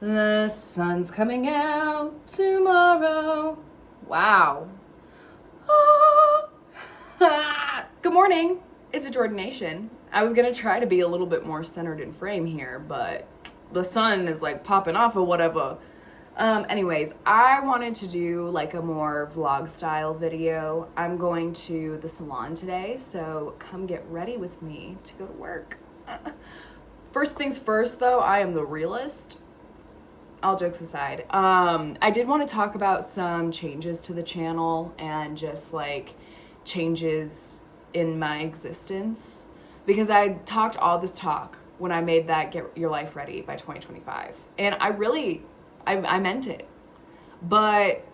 The sun's coming out tomorrow. Wow. Oh. Good morning. It's a Jordan Nation. I was gonna try to be a little bit more centered in frame here, but the sun is like popping off or whatever. Anyways, I wanted to do like a more vlog style video. I'm going to the salon today, so come get ready with me to go to work. First things first though, I am the realist. All jokes aside, I did want to talk about some changes to the channel and just like changes in my existence, because I talked all this talk when I made that Get Your Life Ready by 2025, and I meant it, but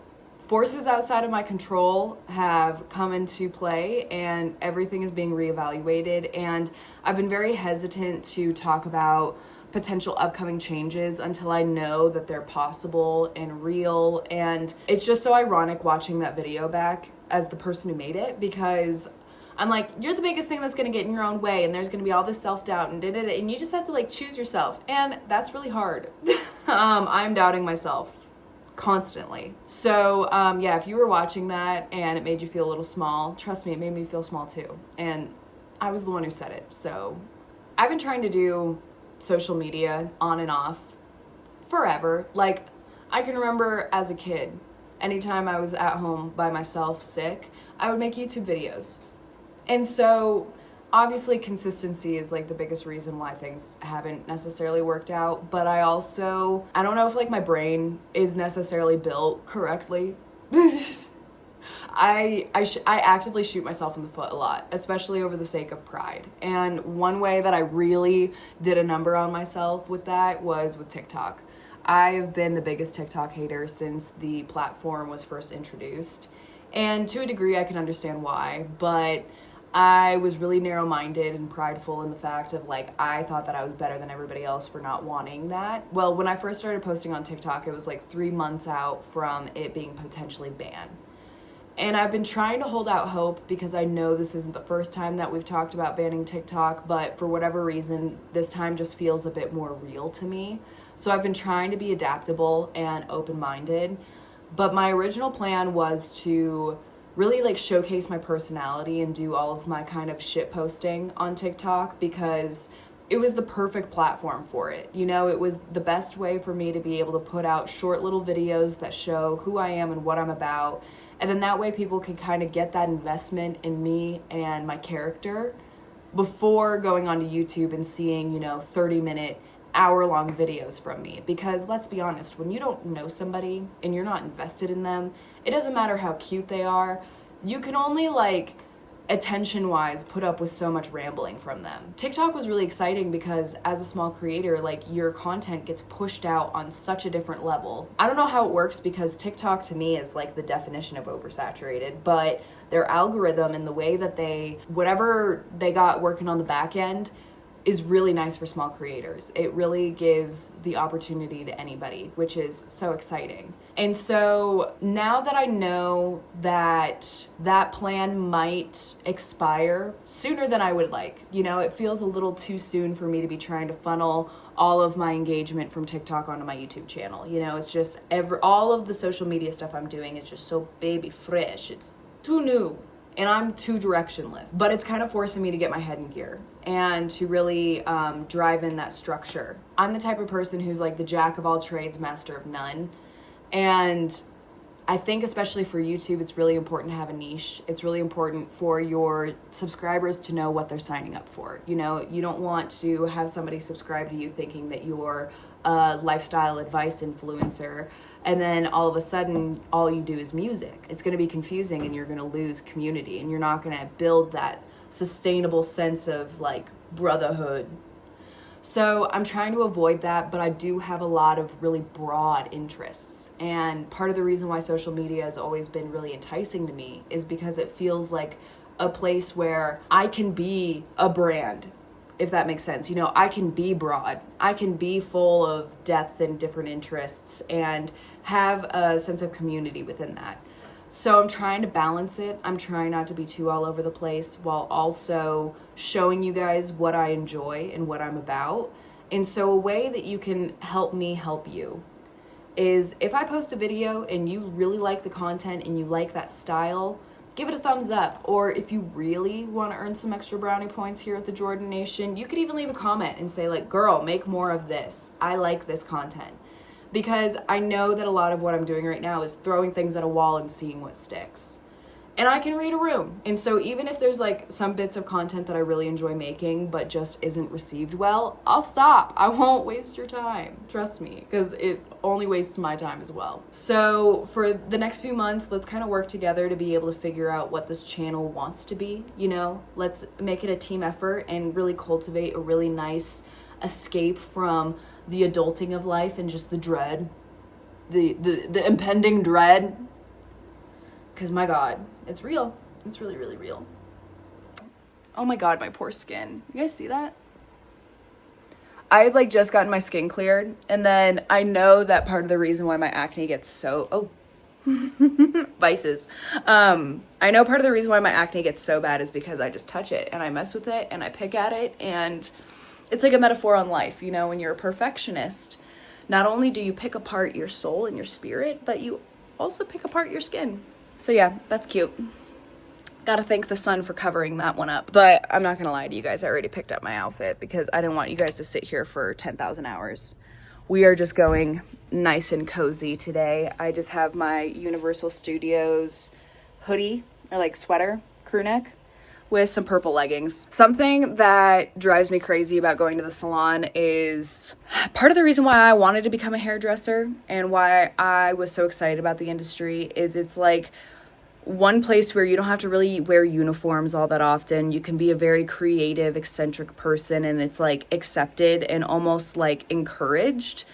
forces outside of my control have come into play and everything is being reevaluated, and I've been very hesitant to talk about potential upcoming changes until I know that they're possible and real. And it's just so ironic watching that video back as the person who made it, because I'm like, you're the biggest thing that's gonna get in your own way, and there's gonna be all this self-doubt and and you just have to like choose yourself, and that's really hard. I'm doubting myself constantly. So yeah, if you were watching that and it made you feel a little small, trust me, it made me feel small too, and I was the one who said it. So I've been trying to do social media on and off forever. Like, I can remember as a kid, anytime I was at home by myself sick, I would make YouTube videos. And so obviously consistency is like the biggest reason why things haven't necessarily worked out, but I don't know if like my brain is necessarily built correctly. I actively shoot myself in the foot a lot, especially over the sake of pride. And one way that I really did a number on myself with that was with TikTok. I've been the biggest TikTok hater since the platform was first introduced. And to a degree, I can understand why, but I was really narrow-minded and prideful in the fact of like, I thought that I was better than everybody else for not wanting that. Well, when I first started posting on TikTok, it was like 3 months out from it being potentially banned. And I've been trying to hold out hope, because I know this isn't the first time that we've talked about banning TikTok, but for whatever reason, this time just feels a bit more real to me. So I've been trying to be adaptable and open-minded, but my original plan was to really like showcase my personality and do all of my kind of shit posting on TikTok, because it was the perfect platform for it. You know, it was the best way for me to be able to put out short little videos that show who I am and what I'm about. And then that way people can kind of get that investment in me and my character before going onto YouTube and seeing, 30-minute, hour-long videos from me. Because let's be honest, when you don't know somebody and you're not invested in them, it doesn't matter how cute they are. You can only like attention-wise put up with so much rambling from them. TikTok was really exciting because as a small creator, like your content gets pushed out on such a different level. I don't know how it works, because TikTok to me is like the definition of oversaturated, but their algorithm and the way that whatever they got working on the back end is really nice for small creators. It really gives the opportunity to anybody, which is so exciting. And so now that I know that that plan might expire sooner than I would like, it feels a little too soon for me to be trying to funnel all of my engagement from TikTok onto my YouTube channel. It's just all of the social media stuff I'm doing is just so baby fresh. It's too new. And I'm too directionless, but it's kind of forcing me to get my head in gear and to really drive in that structure. I'm the type of person who's like the jack of all trades, master of none. And I think especially for YouTube, it's really important to have a niche. It's really important for your subscribers to know what they're signing up for. You don't want to have somebody subscribe to you thinking that you're a lifestyle advice influencer, and then all of a sudden all you do is music. It's going to be confusing, and you're going to lose community, and you're not going to build that sustainable sense of like brotherhood. So I'm trying to avoid that, but I do have a lot of really broad interests. And part of the reason why social media has always been really enticing to me is because it feels like a place where I can be a brand, if that makes sense. I can be broad. I can be full of depth and different interests and have a sense of community within that. So I'm trying to balance it. I'm trying not to be too all over the place while also showing you guys what I enjoy and what I'm about. And so a way that you can help me help you is if I post a video and you really like the content and you like that style, give it a thumbs up. Or if you really want to earn some extra brownie points here at the Jordan Nation, you could even leave a comment and say like, girl, make more of this. I like this content. Because I know that a lot of what I'm doing right now is throwing things at a wall and seeing what sticks. And I can read a room. And so even if there's like some bits of content that I really enjoy making but just isn't received well, I'll stop. I won't waste your time. Trust me, because it only wastes my time as well. So for the next few months, let's kind of work together to be able to figure out what this channel wants to be, you know? Let's make it a team effort and really cultivate a really nice escape from the adulting of life and just the dread, the impending dread. Because my God, it's real. It's really, really real. Oh my God, my poor skin. You guys see that? I've like just gotten my skin cleared. And then I know that part of the reason why my acne gets so, vices. I know part of the reason why my acne gets so bad is because I just touch it and I mess with it and I pick at it. And it's like a metaphor on life. You know, when you're a perfectionist, not only do you pick apart your soul and your spirit, but you also pick apart your skin. So yeah, that's cute. Gotta thank the sun for covering that one up. But I'm not gonna lie to you guys, I already picked up my outfit because I didn't want you guys to sit here for 10,000 hours. We are just going nice and cozy today. I just have my Universal Studios hoodie, or like sweater, crew neck, with some purple leggings. Something that drives me crazy about going to the salon is part of the reason why I wanted to become a hairdresser and why I was so excited about the industry is it's like one place where you don't have to really wear uniforms all that often. You can be a very creative, eccentric person and it's like accepted and almost like encouraged.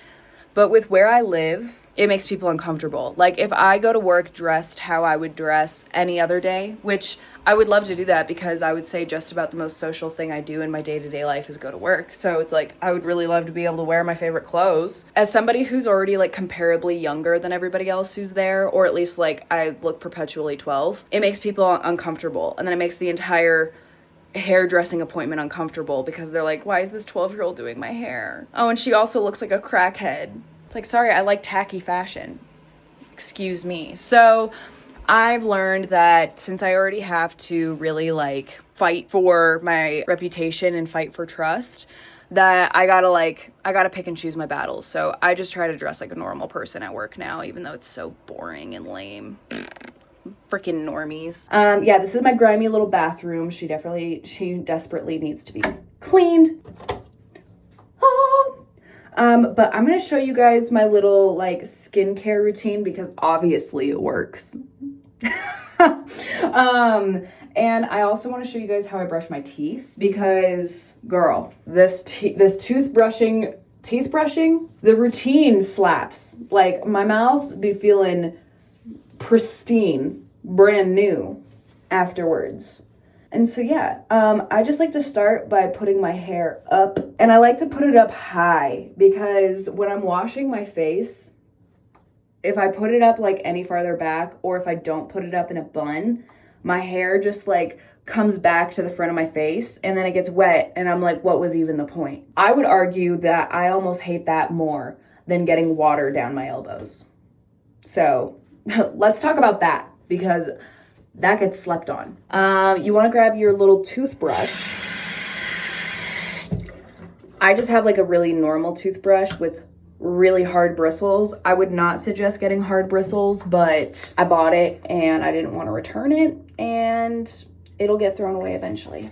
But with where I live, it makes people uncomfortable. Like if I go to work dressed how I would dress any other day, which I would love to do that because I would say just about the most social thing I do in my day-to-day life is go to work. So it's like, I would really love to be able to wear my favorite clothes. As somebody who's already like comparably younger than everybody else who's there, or at least like I look perpetually 12, it makes people uncomfortable. And then it makes the entire hairdressing appointment uncomfortable because they're like, why is this 12-year-old doing my hair? Oh, and she also looks like a crackhead. It's like, sorry, I like tacky fashion. Excuse me. So I've learned that since I already have to really like fight for my reputation and fight for trust, that I gotta pick and choose my battles. So I just try to dress like a normal person at work now, even though it's so boring and lame. Freaking normies. Yeah, this is my grimy little bathroom. She desperately needs to be cleaned. But I'm gonna show you guys my little like skincare routine because obviously it works. And I also want to show you guys how I brush my teeth because girl, this teeth brushing, the routine slaps. Like my mouth be feeling pristine, brand new afterwards. And so yeah, I just like to start by putting my hair up, and I like to put it up high because when I'm washing my face, if I put it up like any farther back or if I don't put it up in a bun, my hair just like comes back to the front of my face and then it gets wet and I'm like, what was even the point? I would argue that I almost hate that more than getting water down my elbows. So let's talk about that because that gets slept on. You want to grab your little toothbrush. I just have like a really normal toothbrush with really hard bristles. I would not suggest getting hard bristles, but I bought it and I didn't want to return it and it'll get thrown away eventually.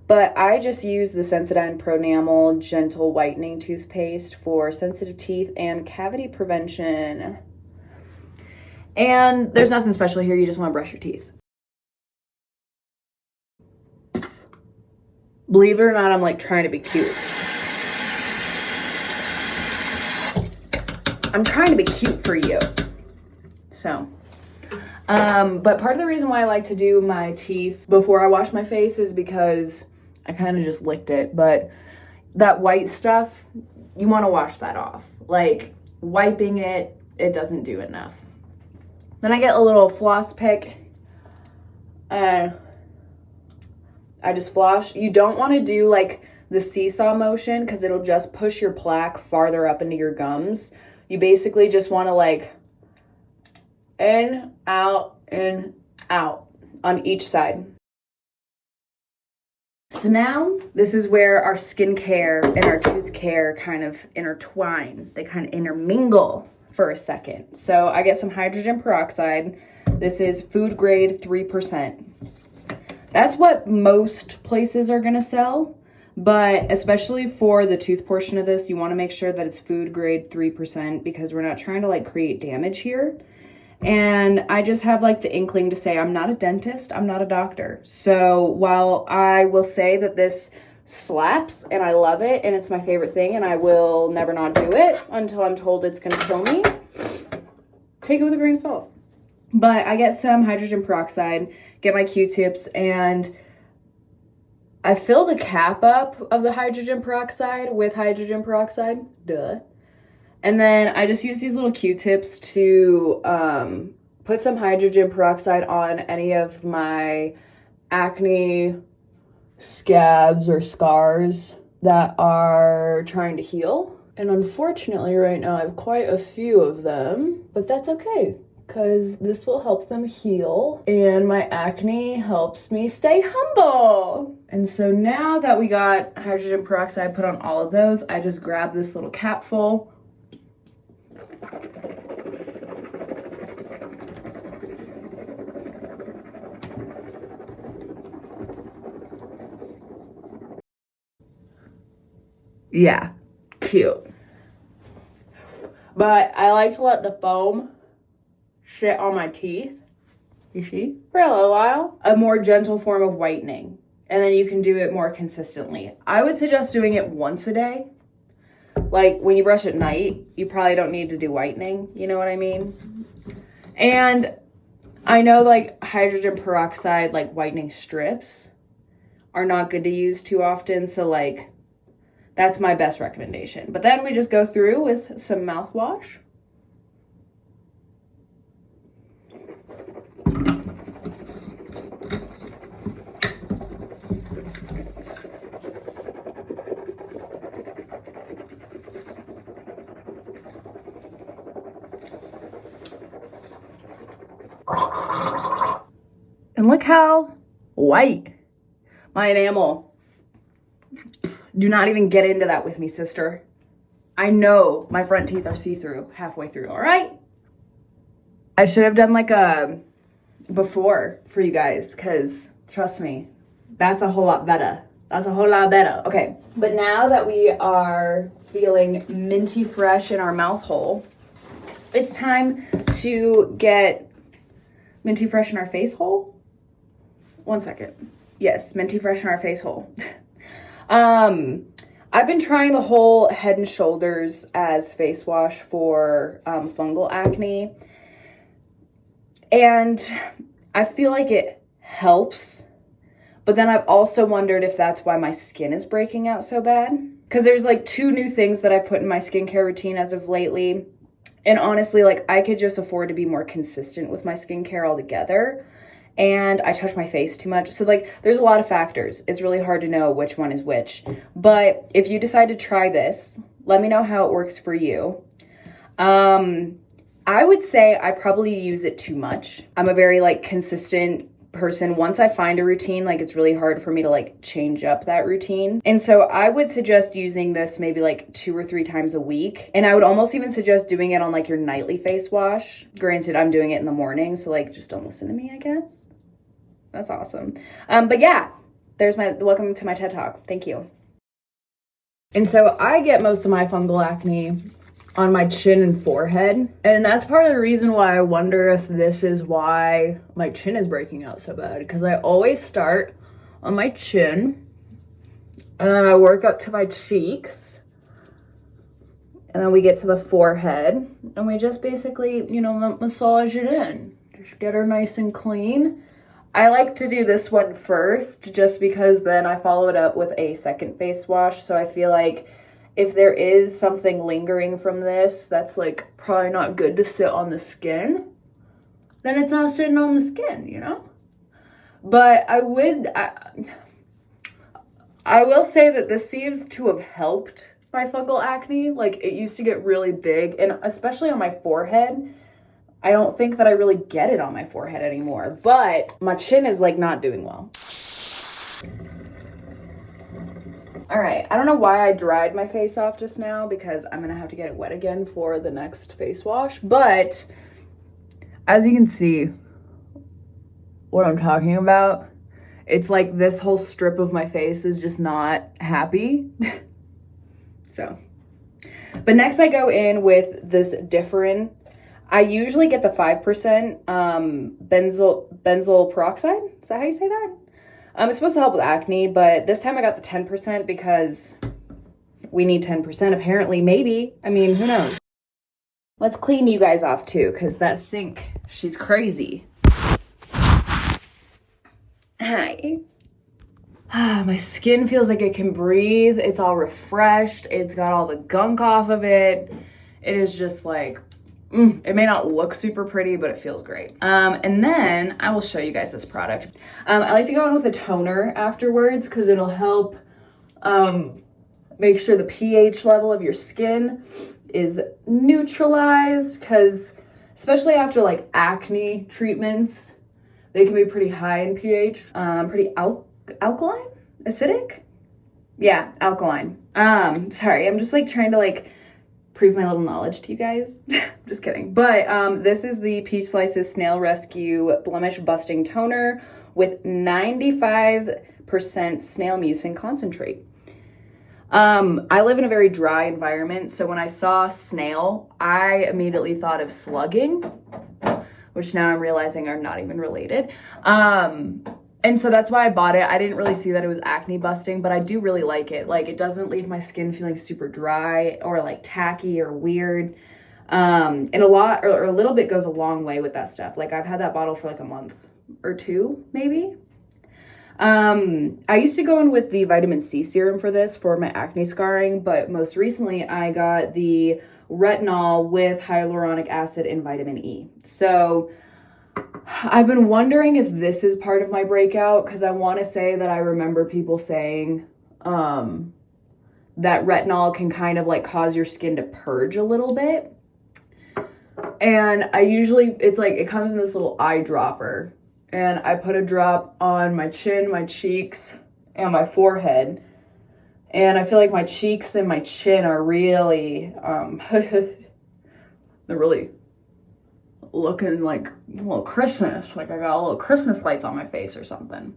But I just use the Sensodyne Pronamel Gentle Whitening Toothpaste for sensitive teeth and cavity prevention. And there's nothing special here, you just want to brush your teeth. Believe it or not, I'm like trying to be cute. I'm trying to be cute for you. So, but part of the reason why I like to do my teeth before I wash my face is because I kind of just licked it, but that white stuff, you want to wash that off. Like wiping it doesn't do enough. Then I get a little floss pick and I just floss. You don't want to do like the seesaw motion because it'll just push your plaque farther up into your gums. You basically just want to like in, out on each side. So now this is where our skincare and our tooth care kind of intertwine. They kind of intermingle for a second. So I get some hydrogen peroxide. This is food grade 3%. That's what most places are gonna sell, but especially for the tooth portion of this, you wanna make sure that it's food grade 3% because we're not trying to like create damage here. And I just have like the inkling to say I'm not a dentist, I'm not a doctor. So while I will say that this slaps and I love it and it's my favorite thing and I will never not do it until I'm told it's gonna kill me, take it with a grain of salt. But I get some hydrogen peroxide, get my Q-tips, and I fill the cap up of the hydrogen peroxide with hydrogen peroxide, duh. And then I just use these little Q-tips to put some hydrogen peroxide on any of my acne scabs or scars that are trying to heal. And unfortunately right now I have quite a few of them, but that's okay because this will help them heal and my acne helps me stay humble. And so now that we got hydrogen peroxide put on all of those, I just grab this little capful. Yeah, cute. But I like to let the foam sit on my teeth, you see, for a little while. A more gentle form of whitening. And then you can do it more consistently. I would suggest doing it once a day. Like when you brush at night, you probably don't need to do whitening, you know what I mean? And I know like hydrogen peroxide, like whitening strips are not good to use too often. So like, that's my best recommendation. But then we just go through with some mouthwash. And look how white my enamel. Do not even get into that with me, sister. I know my front teeth are see-through halfway through, all right? I should have done like a before for you guys, because trust me, that's a whole lot better. That's a whole lot better. Okay, but now that we are feeling minty fresh in our mouth hole, it's time to get minty fresh in our face hole. 1 second. Yes, minty fresh in our face hole. I've been trying the whole Head and Shoulders as face wash for fungal acne, and I feel like it helps, but then I've also wondered if that's why my skin is breaking out so bad, because there's like 2 new things that I've put in my skincare routine as of lately, and honestly, like I could just afford to be more consistent with my skincare altogether. And I touch my face too much. So like there's a lot of factors. It's really hard to know which one is which. But if you decide to try this, let me know how it works for you. I would say I probably use it too much. I'm a very like consistent person. Once I find a routine, like it's really hard for me to like change up that routine. And so I would suggest using this maybe like 2 or 3 times a week. And I would almost even suggest doing it on like your nightly face wash. Granted, I'm doing it in the morning, so like just don't listen to me, I guess. That's awesome. But yeah, there's my welcome to my TED Talk. Thank you. And so I get most of my fungal acne on my chin and forehead. And that's part of the reason why I wonder if this is why my chin is breaking out so bad. Because I always start on my chin and then I work up to my cheeks. And then we get to the forehead and we just basically, you know, massage it in. Just get her nice and clean. I like to do this one first just because then I follow it up with a second face wash. So I feel like if there is something lingering from this that's like probably not good to sit on the skin, then it's not sitting on the skin, you know? But I I will say that this seems to have helped my fungal acne. Like, it used to get really big, and especially on my forehead. I don't think that I really get it on my forehead anymore, but my chin is like not doing well. All right, I don't know why I dried my face off just now because I'm gonna have to get it wet again for the next face wash, but as you can see what I'm talking about, it's like this whole strip of my face is just not happy. So, but next I go in with this Differin. I usually get the 5% benzoyl peroxide. Is that how you say that? It's supposed to help with acne, but this time I got the 10% because we need 10% apparently, maybe. I mean, who knows? Let's clean you guys off too, because that sink, she's crazy. Hi. My skin feels like it can breathe. It's all refreshed. It's got all the gunk off of it. It is just like, it may not look super pretty, but it feels great. And then I will show you guys this product. I like to go in with a toner afterwards because it'll help make sure the pH level of your skin is neutralized, because especially after like acne treatments, they can be pretty high in pH, pretty alkaline, acidic. Yeah, alkaline. Sorry, I'm just like trying to like prove my little knowledge to you guys. Just kidding. But this is the Peach Slices Snail Rescue Blemish Busting Toner with 95% snail mucin concentrate. I live in a very dry environment, so when I saw snail, I immediately thought of slugging, which now I'm realizing are not even related. And so that's why I bought it. I didn't really see that it was acne busting, but I do really like it. Like, it doesn't leave my skin feeling super dry or like tacky or weird. And a little bit goes a long way with that stuff. Like, I've had that bottle for like a month or two, maybe. I used to go in with the vitamin C serum for this for my acne scarring, but most recently I got the retinol with hyaluronic acid and vitamin E. So I've been wondering if this is part of my breakout, because I want to say that I remember people saying that retinol can kind of like cause your skin to purge a little bit. And it's like, it comes in this little eyedropper, and I put a drop on my chin, my cheeks, and my forehead. And I feel like my cheeks and my chin are really, they're really looking like a little Christmas. Like I got a little Christmas lights on my face or something.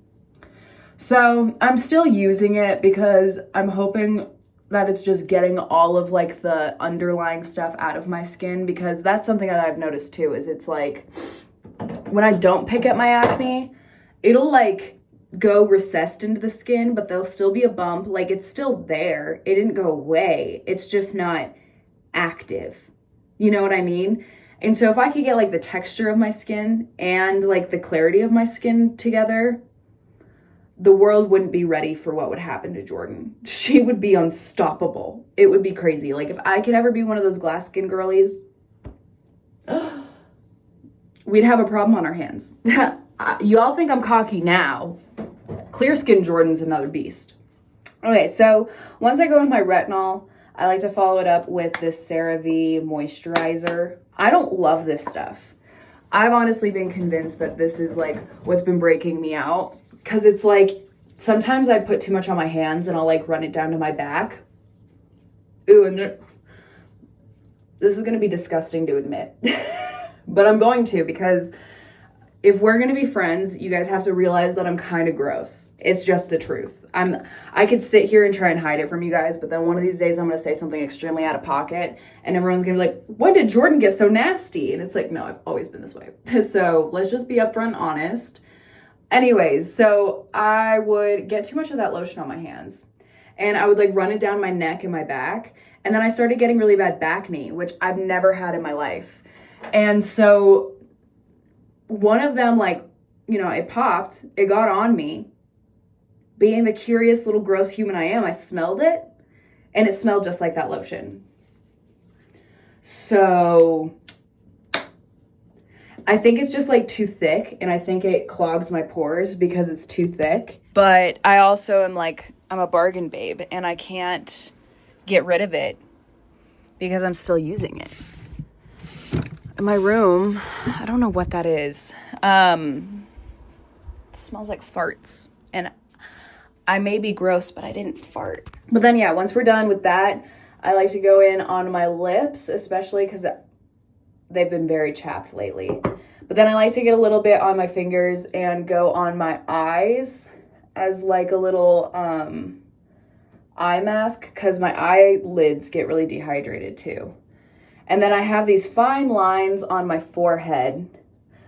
So I'm still using it because I'm hoping that it's just getting all of like the underlying stuff out of my skin, because that's something that I've noticed too, is it's like when I don't pick at my acne, it'll like go recessed into the skin, but there'll still be a bump. Like, it's still there. It didn't go away. It's just not active. You know what I mean? And so if I could get like the texture of my skin and like the clarity of my skin together, the world wouldn't be ready for what would happen to Jordan. She would be unstoppable. It would be crazy. Like, if I could ever be one of those glass skin girlies, we'd have a problem on our hands. You all think I'm cocky now. Clear skin Jordan's another beast. Okay, so once I go with my retinol, I like to follow it up with this CeraVe moisturizer. I don't love this stuff. I've honestly been convinced that this is like what's been breaking me out, because it's like sometimes I put too much on my hands and I'll like run it down to my back. Ooh, and this is gonna be disgusting to admit, but I'm going to, because if we're gonna be friends, you guys have to realize that I'm kind of gross. It's just the truth. I could sit here and try and hide it from you guys, but then one of these days I'm gonna say something extremely out of pocket and everyone's gonna be like, when did Jordan get so nasty? And it's like, no, I've always been this way. So let's just be upfront and honest. Anyways, so I would get too much of that lotion on my hands and I would like run it down my neck and my back. And then I started getting really bad back knee, which I've never had in my life. And so one of them, like, you know, it popped, it got on me. Being the curious little gross human I am, I smelled it, and it smelled just like that lotion. So I think it's just like too thick, and I think it clogs my pores because it's too thick. But I also am like, I'm a bargain babe, and I can't get rid of it because I'm still using it. In my room, I don't know what that is. It smells like farts, and I may be gross, but I didn't fart. But then yeah, once we're done with that, I like to go in on my lips, especially because they've been very chapped lately. But then I like to get a little bit on my fingers and go on my eyes as like a little eye mask, because my eyelids get really dehydrated too. And then I have these fine lines on my forehead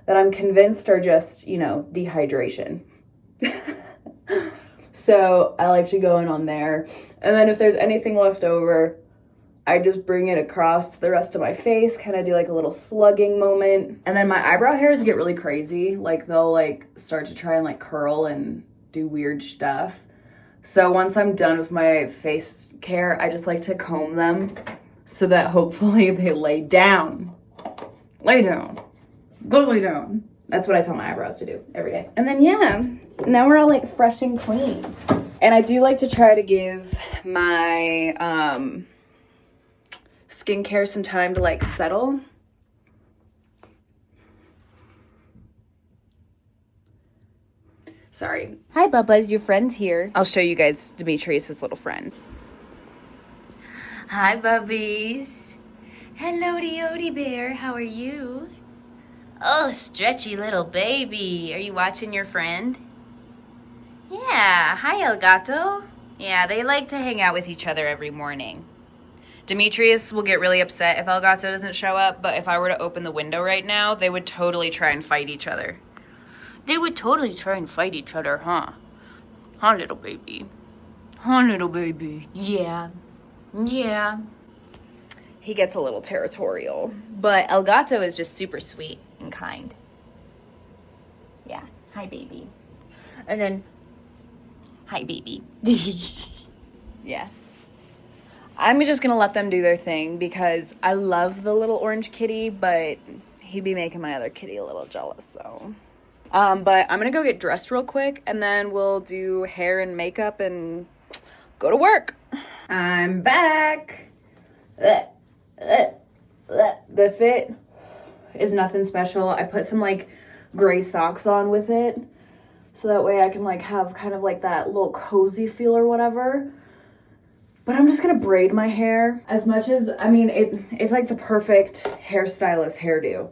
that I'm convinced are just, you know, dehydration. So I like to go in on there. And then if there's anything left over, I just bring it across the rest of my face, kind of do like a little slugging moment. And then my eyebrow hairs get really crazy. Like they'll like start to try and like curl and do weird stuff. So once I'm done with my face care, I just like to comb them so that hopefully they lay down. Lay down. Go lay down. That's what I tell my eyebrows to do every day. And then yeah, now we're all like fresh and clean. And I do like to try to give my skincare some time to like settle. Sorry. Hi, Bubba's your friend's here. I'll show you guys Demetrius' little friend. Hi, bubbies. Hello, Odie Bear. How are you? Oh, stretchy little baby. Are you watching your friend? Yeah. Hi, El Gato. Yeah, they like to hang out with each other every morning. Demetrius will get really upset if El Gato doesn't show up, but if I were to open the window right now, they would totally try and fight each other. They would totally try and fight each other, huh? Huh, little baby? Huh, little baby? Yeah. Yeah. He gets a little territorial. But El Gato is just super sweet and kind. Yeah. Hi, baby. And then, hi, baby. Yeah. I'm just gonna let them do their thing because I love the little orange kitty, but he'd be making my other kitty a little jealous, so. But I'm gonna go get dressed real quick, and then we'll do hair and makeup and go to work. I'm back. The fit is nothing special. I put some like gray socks on with it, so that way I can like have kind of like that little cozy feel or whatever. But I'm just gonna braid my hair as much as, I mean, it's like the perfect hairstylist hairdo.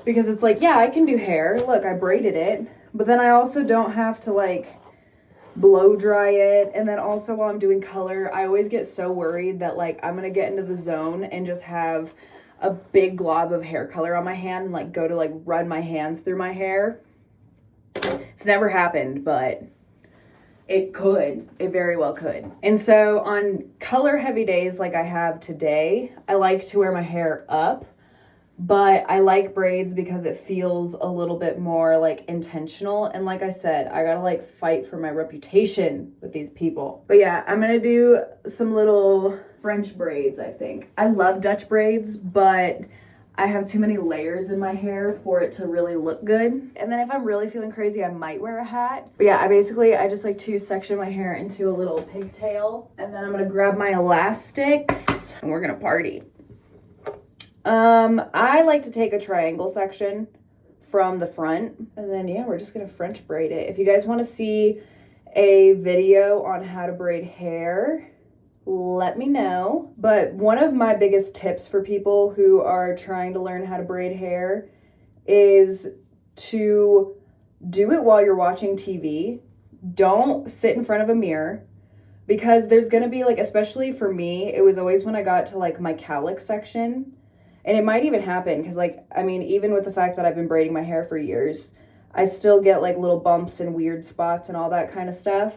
Because it's like, yeah, I can do hair. Look, I braided it. But then I also don't have to like blow dry it. And then also while I'm doing color, I always get so worried that like I'm gonna get into the zone and just have a big glob of hair color on my hand and like go to like run my hands through my hair. It's never happened, but it could. It very well could. And so on color heavy days like I have today, I like to wear my hair up. But I like braids because it feels a little bit more like intentional. And like I said, I gotta like fight for my reputation with these people. But yeah, I'm gonna do some little French braids, I think. I love Dutch braids, but I have too many layers in my hair for it to really look good. And then if I'm really feeling crazy, I might wear a hat. But yeah, I just like to section my hair into a little pigtail. And then I'm gonna grab my elastics and we're gonna party. I like to take a triangle section from the front, and then yeah, we're just gonna French braid it. If you guys want to see a video on how to braid hair, let me know. But one of my biggest tips for people who are trying to learn how to braid hair is to do it while you're watching TV. Don't sit in front of a mirror, because there's gonna be like, especially for me, it was always when I got to like my cowlick section. And it might even happen because, like, I mean, even with the fact that I've been braiding my hair for years, I still get, like, little bumps and weird spots and all that kind of stuff.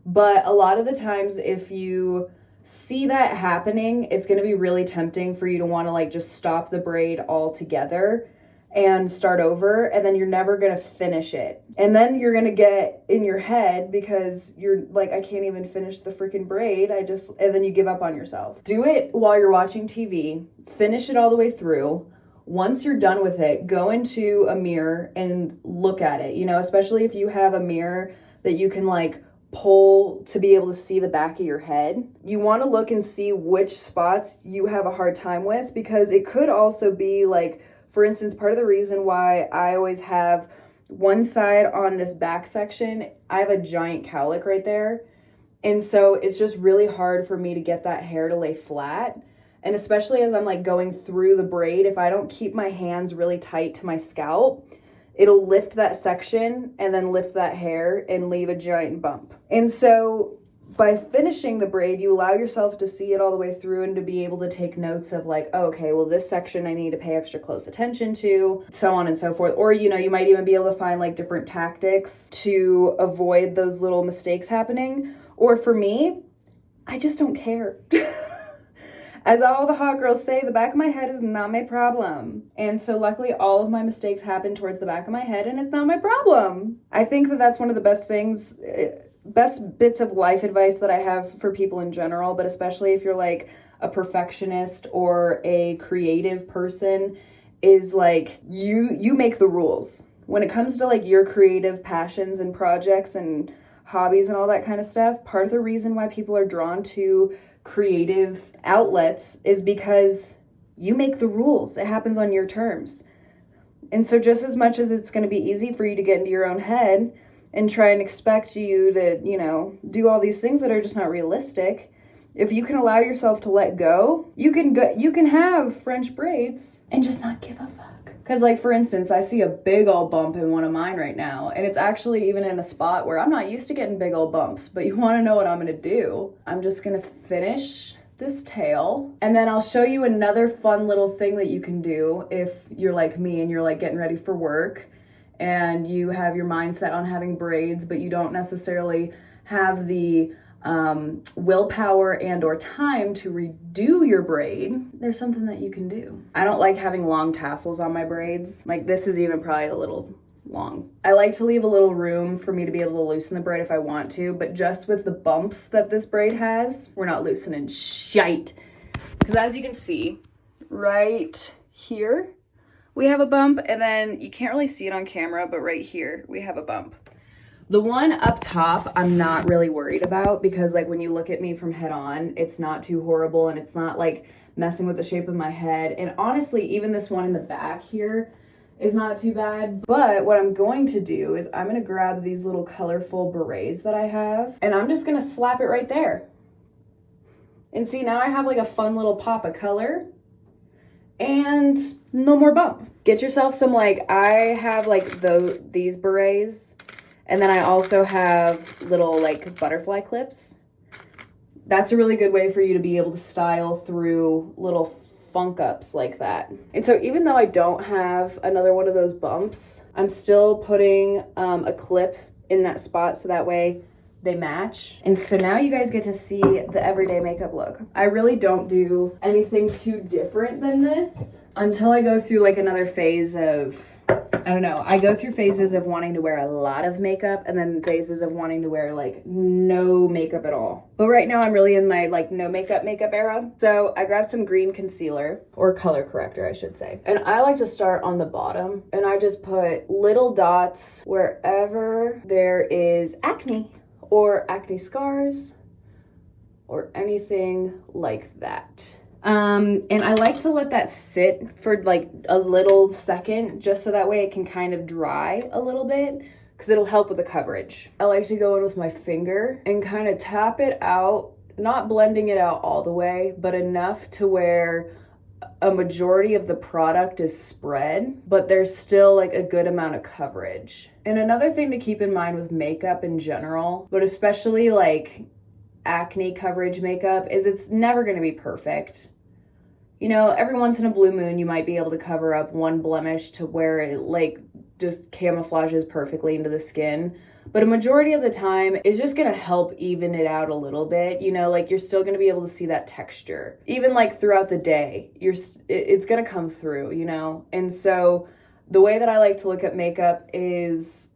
But a lot of the times, if you see that happening, it's going to be really tempting for you to want to, like, just stop the braid altogether and start over, and then you're never going to finish it. And then you're going to get in your head because you're like, I can't even finish the freaking braid. And then you give up on yourself. Do it while you're watching TV, finish it all the way through, once you're done with it, go into a mirror and look at it, you know, especially if you have a mirror that you can like pull to be able to see the back of your head. You want to look and see which spots you have a hard time with, because it could also be like, for instance, part of the reason why I always have one side on this back section, I have a giant cowlick right there. And so it's just really hard for me to get that hair to lay flat. And especially as I'm like going through the braid, if I don't keep my hands really tight to my scalp, it'll lift that section and then lift that hair and leave a giant bump. And so by finishing the braid, you allow yourself to see it all the way through and to be able to take notes of like, oh, okay, well, this section I need to pay extra close attention to, so on and so forth. Or, you know, you might even be able to find like different tactics to avoid those little mistakes happening. Or for me, I just don't care. As all the hot girls say, the back of my head is not my problem. And so luckily all of my mistakes happen towards the back of my head and it's not my problem. I think that that's one of the best things, best bits of life advice that I have for people in general, but especially if you're like a perfectionist or a creative person, is like you make the rules. When it comes to like your creative passions and projects and hobbies and all that kind of stuff, part of the reason why people are drawn to creative outlets is because you make the rules. It happens on your terms. And so just as much as it's going to be easy for you to get into your own head and try and expect you to, you know, do all these things that are just not realistic, if you can allow yourself to let go, you can have French braids and just not give a fuck. Because like, for instance, I see a big old bump in one of mine right now, and it's actually even in a spot where I'm not used to getting big old bumps, but you want to know what I'm going to do? I'm just going to finish this tail, and then I'll show you another fun little thing that you can do if you're like me and you're like getting ready for work and you have your mindset on having braids, but you don't necessarily have the willpower and or time to redo your braid. There's something that you can do. I don't like having long tassels on my braids. Like this is even probably a little long. I like to leave a little room for me to be able to loosen the braid if I want to, but just with the bumps that this braid has, we're not loosening shite. Because as you can see, right here, we have a bump, and then you can't really see it on camera, but right here, we have a bump. The one up top, I'm not really worried about because like when you look at me from head on, it's not too horrible and it's not like messing with the shape of my head. And honestly, even this one in the back here is not too bad. But what I'm going to do is I'm going to grab these little colorful berets that I have and I'm just going to slap it right there. And see, now I have like a fun little pop of color and no more bump. Get yourself some like, I have like these berets. And then I also have little like butterfly clips. That's a really good way for you to be able to style through little funk ups like that. And so even though I don't have another one of those bumps, I'm still putting a clip in that spot so that way they match. And so now you guys get to see the everyday makeup look. I really don't do anything too different than this until I go through like another phase of, I don't know, I go through phases of wanting to wear a lot of makeup and then phases of wanting to wear like no makeup at all. But right now I'm really in my like no makeup era. So I grabbed some green concealer, or color corrector I should say. And I like to start on the bottom and I just put little dots wherever there is acne or acne scars or anything like that. And I like to let that sit for like a little second just so that way it can kind of dry a little bit because it'll help with the coverage. I like to go in with my finger and kind of tap it out, not blending it out all the way, but enough to where a majority of the product is spread, but there's still like a good amount of coverage. And another thing to keep in mind with makeup in general, but especially like acne coverage makeup, is it's never going to be perfect. You know, every once in a blue moon, you might be able to cover up one blemish to where it like just camouflages perfectly into the skin. But a majority of the time, it's just gonna help even it out a little bit. You know, like you're still gonna be able to see that texture. Even like throughout the day, it's gonna come through, you know? And so the way that I like to look at makeup is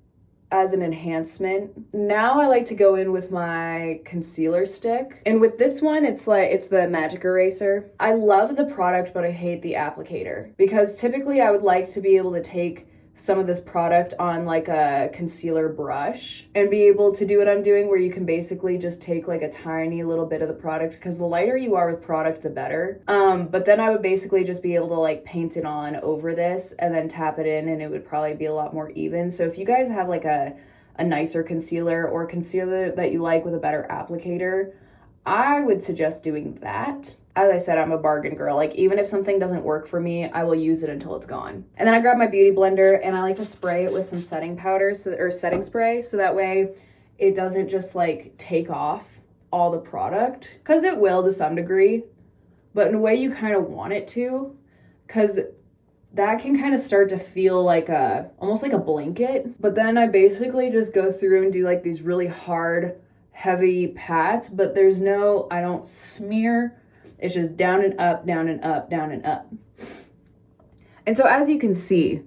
as an enhancement. Now I like to go in with my concealer stick. And with this one, it's the Magic Eraser. I love the product, but I hate the applicator because typically I would like to be able to take some of this product on like a concealer brush and be able to do what I'm doing, where you can basically just take like a tiny little bit of the product, because the lighter you are with product, the better. But then I would basically just be able to like paint it on over this and then tap it in, and it would probably be a lot more even. So if you guys have like a nicer concealer or concealer that you like with a better applicator, I would suggest doing that. As I said, I'm a bargain girl. Like, even if something doesn't work for me, I will use it until it's gone. And then I grab my beauty blender and I like to spray it with some setting powder, or setting spray, so that way it doesn't just like take off all the product, because it will to some degree, but in a way you kind of want it to, because that can kind of start to feel like almost like a blanket. But then I basically just go through and do like these really hard, heavy pats, but I don't smear. It's just down and up, down and up, down and up. And so as you can see,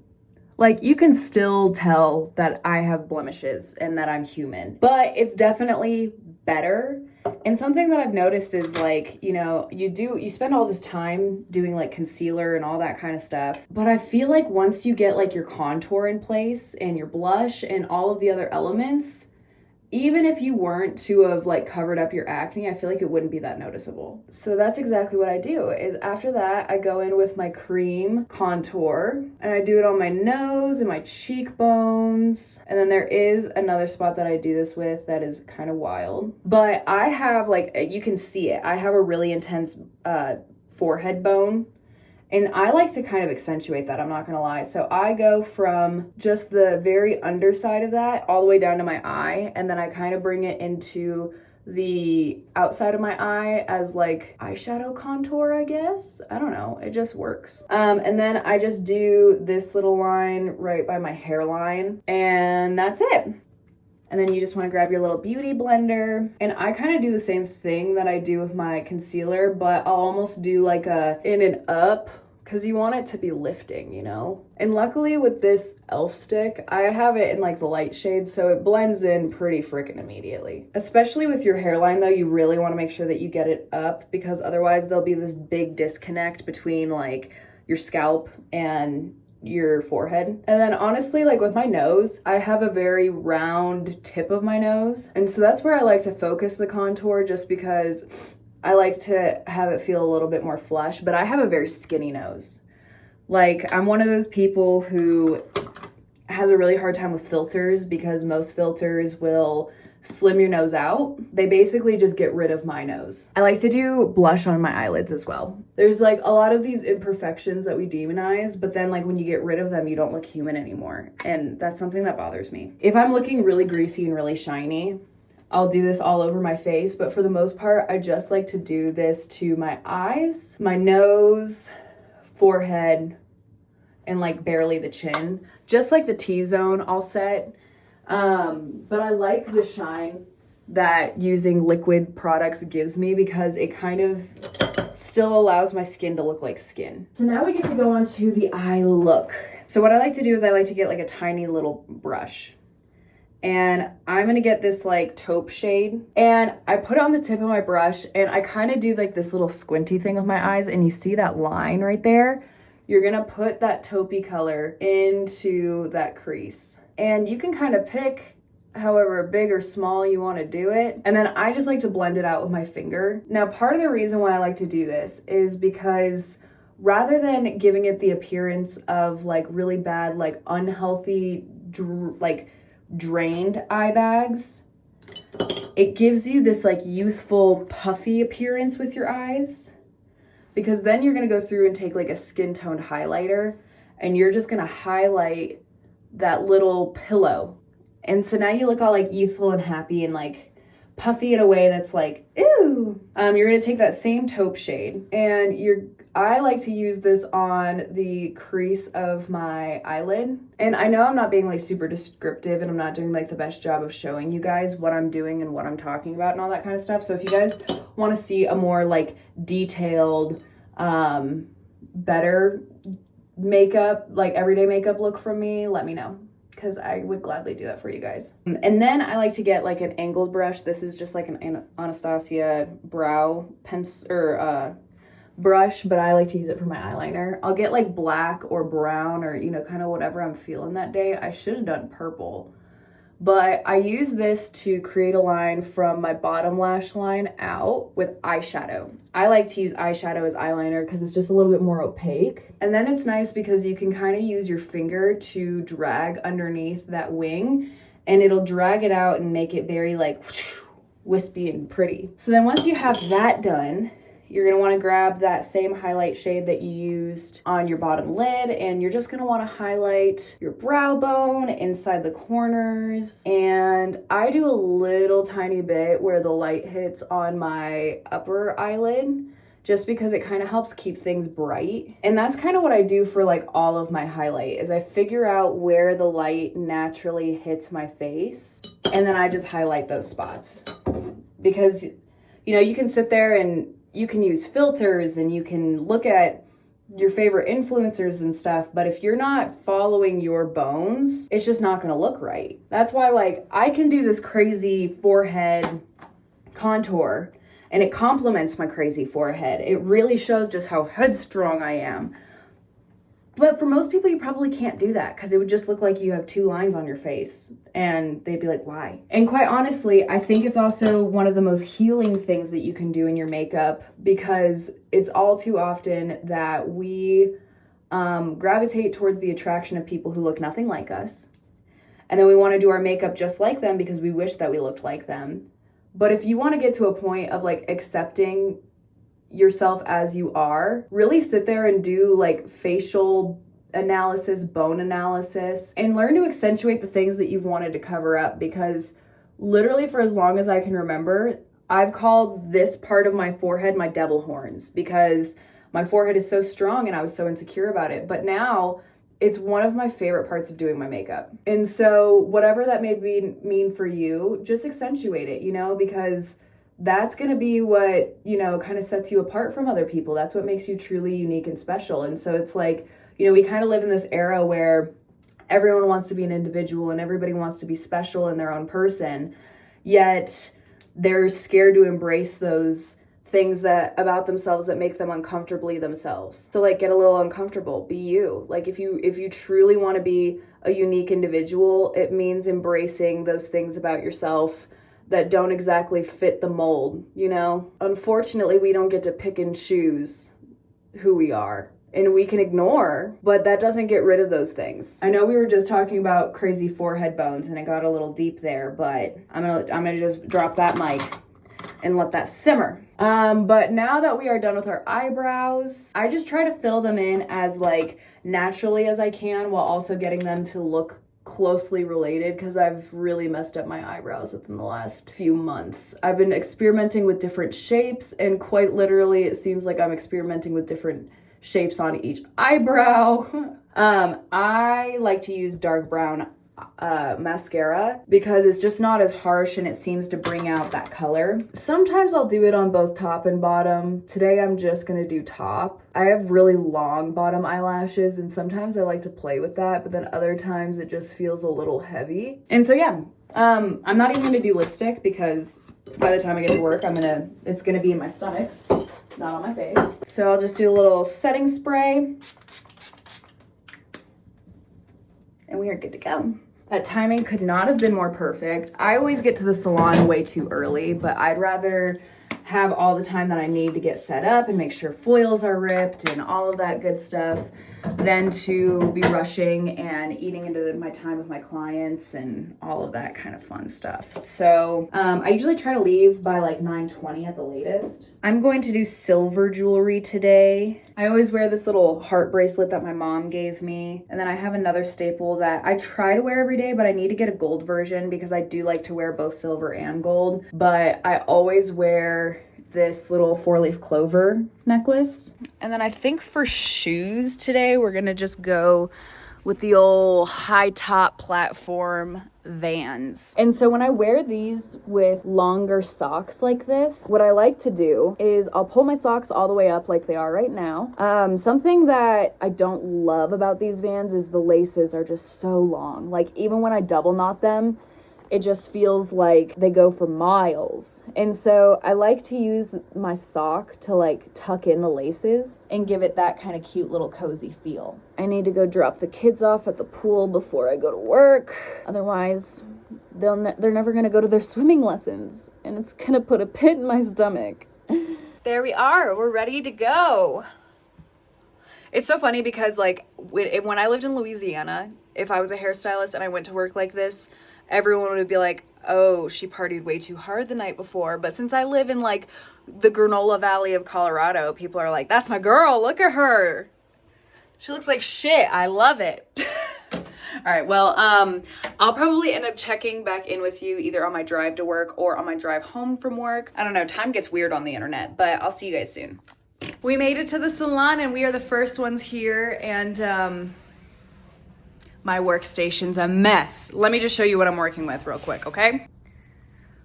like, you can still tell that I have blemishes and that I'm human, but it's definitely better. And something that I've noticed is, like, you know, you spend all this time doing like concealer and all that kind of stuff, but I feel like once you get like your contour in place and your blush and all of the other elements, even if you weren't to have like covered up your acne, I feel like it wouldn't be that noticeable. So that's exactly what I do. Is after that, I go in with my cream contour and I do it on my nose and my cheekbones. And then there is another spot that I do this with that is kind of wild. But I have, like, you can see it, I have a really intense forehead bone. And I like to kind of accentuate that, I'm not gonna lie. So I go from just the very underside of that all the way down to my eye, and then I kind of bring it into the outside of my eye as like eyeshadow contour, I guess. I don't know, it just works. And then I just do this little line right by my hairline, and that's it. And then you just want to grab your little beauty blender. And I kind of do the same thing that I do with my concealer, but I'll almost do like a in and up, because you want it to be lifting, you know? And luckily with this e.l.f. stick, I have it in like the light shade, so it blends in pretty freaking immediately. Especially with your hairline though, you really want to make sure that you get it up, because otherwise there'll be this big disconnect between like your scalp and your forehead. And then honestly, like with my nose, I have a very round tip of my nose, and so that's where I like to focus the contour, just because I like to have it feel a little bit more flush. But I have a very skinny nose. Like, I'm one of those people who has a really hard time with filters, because most filters will slim your nose out. They basically just get rid of my nose. I like to do blush on my eyelids as well. There's like a lot of these imperfections that we demonize, but then like when you get rid of them, you don't look human anymore. And that's something that bothers me. If I'm looking really greasy and really shiny, I'll do this all over my face, but for the most part, I just like to do this to my eyes, my nose, forehead, and like barely the chin. Just like the T-zone I'll set. But I like the shine that using liquid products gives me, because it kind of still allows my skin to look like skin. So now we get to go on to the eye look. So what I like to do is I like to get like a tiny little brush, and I'm gonna get this like taupe shade, and I put it on the tip of my brush, and I kind of do like this little squinty thing with my eyes, and you see that line right there? You're gonna put that taupey color into that crease. And you can kind of pick however big or small you want to do it. And then I just like to blend it out with my finger. Now, part of the reason why I like to do this is because rather than giving it the appearance of like really bad, like unhealthy, like drained eye bags, it gives you this like youthful, puffy appearance with your eyes. Because then you're gonna go through and take like a skin toned highlighter, and you're just gonna highlight that little pillow. And so now you look all like youthful and happy and like puffy in a way that's like, ooh. You're gonna take that same taupe shade, and I like to use this on the crease of my eyelid. And I know I'm not being like super descriptive, and I'm not doing like the best job of showing you guys what I'm doing and what I'm talking about and all that kind of stuff. So if you guys want to see a more like detailed, better makeup, like everyday makeup look from me, let me know. because I would gladly do that for you guys. And then I like to get like an angled brush. This is just like an Anastasia brow pencil or brush, but I like to use it for my eyeliner. I'll get like black or brown or, you know, kind of whatever I'm feeling that day. I should have done purple, but I use this to create a line from my bottom lash line out with eyeshadow. I like to use eyeshadow as eyeliner because it's just a little bit more opaque. And then it's nice because you can kind of use your finger to drag underneath that wing, and it'll drag it out and make it very like wispy and pretty. So then once you have that done, you're gonna wanna grab that same highlight shade that you used on your bottom lid, and you're just gonna wanna highlight your brow bone, inside the corners, and I do a little tiny bit where the light hits on my upper eyelid, just because it kind of helps keep things bright. And that's kind of what I do for like all of my highlight, is I figure out where the light naturally hits my face, and then I just highlight those spots. Because, you know, you can sit there and you can use filters and you can look at your favorite influencers and stuff, but if you're not following your bones, it's just not gonna look right. That's why, like, I can do this crazy forehead contour and it complements my crazy forehead. It really shows just how headstrong I am. But for most people, you probably can't do that because it would just look like you have two lines on your face and they'd be like, why? And quite honestly, I think it's also one of the most healing things that you can do in your makeup, because it's all too often that we gravitate towards the attraction of people who look nothing like us. And then we want to do our makeup just like them because we wish that we looked like them. But if you want to get to a point of like accepting yourself as you are, really sit there and do like facial analysis, bone analysis, and learn to accentuate the things that you've wanted to cover up. Because literally for as long as I can remember, I've called this part of my forehead my devil horns, because my forehead is so strong and I was so insecure about it. But now it's one of my favorite parts of doing my makeup. And so whatever that may mean for you, just accentuate it, you know, because that's going to be what, you know, kind of sets you apart from other people. That's what makes you truly unique and special. And so it's like, you know, we kind of live in this era where everyone wants to be an individual and everybody wants to be special in their own person, yet they're scared to embrace those things that about themselves that make them uncomfortably themselves. So like, get a little uncomfortable, be you. Like if you truly want to be a unique individual, it means embracing those things about yourself that don't exactly fit the mold, you know? Unfortunately, we don't get to pick and choose who we are, and we can ignore, but that doesn't get rid of those things. I know we were just talking about crazy forehead bones and it got a little deep there, but I'm gonna just drop that mic and let that simmer. But now that we are done with our eyebrows, I just try to fill them in as like naturally as I can while also getting them to look closely related, because I've really messed up my eyebrows within the last few months. I've been experimenting with different shapes, and quite literally it seems like I'm experimenting with different shapes on each eyebrow. I like to use dark brown mascara because it's just not as harsh and it seems to bring out that color. Sometimes I'll do it on both top and bottom. Today I'm just gonna do top. I have really long bottom eyelashes and sometimes I like to play with that, but then other times it just feels a little heavy. And so yeah, I'm not even gonna do lipstick because by the time I get to work, it's gonna be in my stomach, not on my face. So I'll just do a little setting spray and we are good to go. That timing could not have been more perfect. I always get to the salon way too early, but I'd rather have all the time that I need to get set up and make sure foils are ripped and all of that good stuff than to be rushing and eating into my time with my clients and all of that kind of fun stuff. So I usually try to leave by like 9:20 at the latest. I'm going to do silver jewelry today. I always wear this little heart bracelet that my mom gave me. And then I have another staple that I try to wear every day, but I need to get a gold version because I do like to wear both silver and gold. But I always wear this little 4-leaf clover necklace. And then I think for shoes today, we're gonna just go with the old high top platform Vans. And so when I wear these with longer socks like this, what I like to do is I'll pull my socks all the way up like they are right now. Something that I don't love about these Vans is the laces are just so long. Like even when I double knot them, it just feels like they go for miles. And so I like to use my sock to like tuck in the laces and give it that kind of cute little cozy feel. I need to go drop the kids off at the pool before I go to work. Otherwise, they're never gonna go to their swimming lessons, and it's gonna put a pit in my stomach. There we are, we're ready to go. It's so funny because like when I lived in Louisiana, if I was a hairstylist and I went to work like this, everyone would be like, oh, she partied way too hard the night before. But since I live in like the Granola Valley of Colorado, people are like, that's my girl, look at her. She looks like shit, I love it. All right, well, I'll probably end up checking back in with you either on my drive to work or on my drive home from work. I don't know, time gets weird on the internet, but I'll see you guys soon. We made it to the salon and we are the first ones here, and my workstation's a mess. Let me just show you what I'm working with real quick, okay?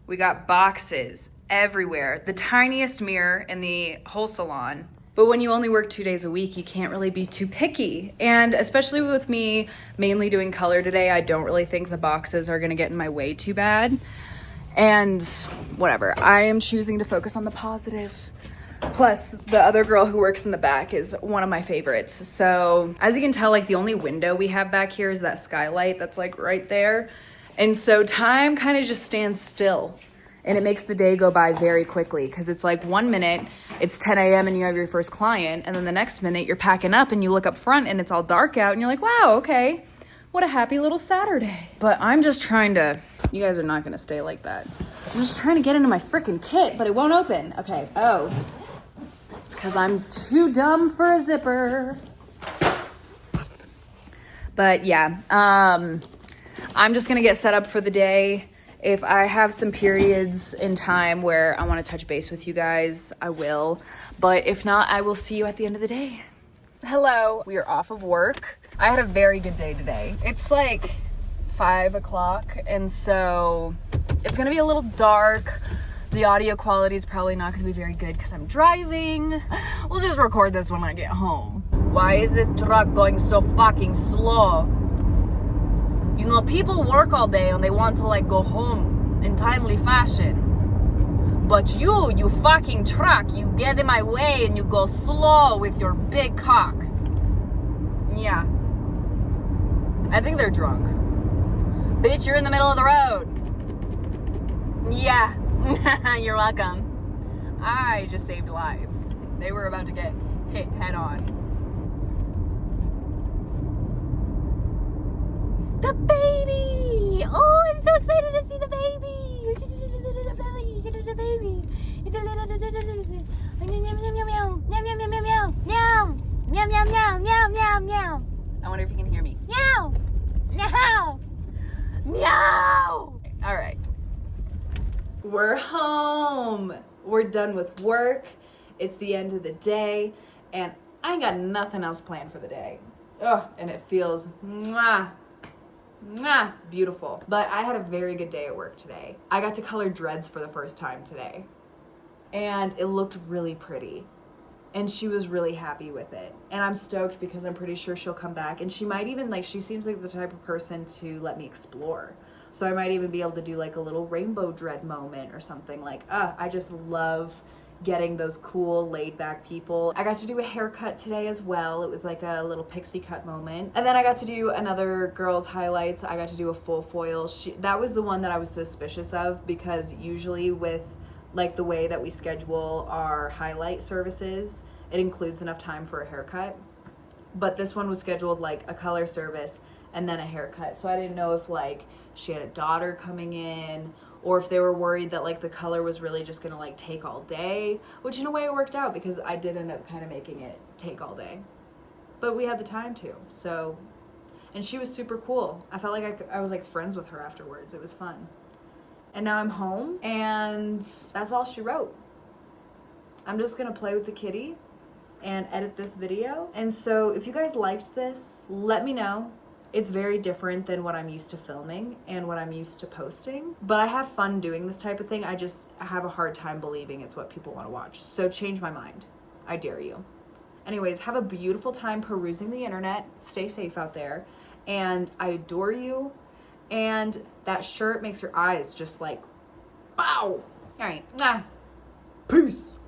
We got boxes everywhere. The tiniest mirror in the whole salon. But when you only work 2 days a week, you can't really be too picky. And especially with me mainly doing color today, I don't really think the boxes are gonna get in my way too bad. And whatever, I am choosing to focus on the positive. Plus, the other girl who works in the back is one of my favorites. So, as you can tell, like the only window we have back here is that skylight that's like right there. And so time kind of just stands still. And it makes the day go by very quickly because it's like 1 minute, it's 10 a.m. and you have your first client. And then the next minute you're packing up and you look up front and it's all dark out and you're like, wow, okay, what a happy little Saturday. But I'm just trying to, you guys are not going to stay like that. I'm just trying to get into my freaking kit, but it won't open. Okay, oh. It's because I'm too dumb for a zipper. But yeah, I'm just gonna get set up for the day. If I have some periods in time where I want to touch base with you guys, I will. But if not, I will see you at the end of the day. Hello, we are off of work. I had a very good day today. It's like 5 o'clock, and so it's gonna be a little dark. The audio quality is probably not going to be very good because I'm driving. We'll just record this when I get home. Why is this truck going so fucking slow? You know, people work all day and they want to like go home in timely fashion. But you fucking truck, you get in my way and you go slow with your big cock. Yeah. I think they're drunk. Bitch, you're in the middle of the road. Yeah. You're welcome. I just saved lives. They were about to get hit head on. The baby! Oh, I'm so excited to see the baby! The baby! I wonder if you can hear me. Meow! Meow! Meow! All right. We're home. We're done with work. It's the end of the day, and I ain't got nothing else planned for the day. Ugh, and it feels beautiful. But I had a very good day at work today. I got to color dreads for the first time today, and it looked really pretty. And she was really happy with it. And I'm stoked because I'm pretty sure she'll come back, and she might even, like, she seems like the type of person to let me explore. So I might even be able to do like a little rainbow dread moment or something. Like, I just love getting those cool laid back people. I got to do a haircut today as well. It was like a little pixie cut moment. And then I got to do another girl's highlights. I got to do a full foil. That was the one that I was suspicious of because usually with like the way that we schedule our highlight services, it includes enough time for a haircut. But this one was scheduled like a color service and then a haircut. So I didn't know if like she had a daughter coming in or if they were worried that like the color was really just gonna like take all day, which in a way it worked out because I did end up kind of making it take all day, but we had the time to. So, and she was super cool. I felt like I was like friends with her afterwards. It was fun. And now I'm home and that's all she wrote. I'm just gonna play with the kitty and edit this video. And so if you guys liked this, let me know. It's very different than what I'm used to filming and what I'm used to posting. But I have fun doing this type of thing. I just have a hard time believing it's what people want to watch. So change my mind. I dare you. Anyways, have a beautiful time perusing the internet. Stay safe out there. And I adore you. And that shirt makes your eyes just like, bow. All right. Peace.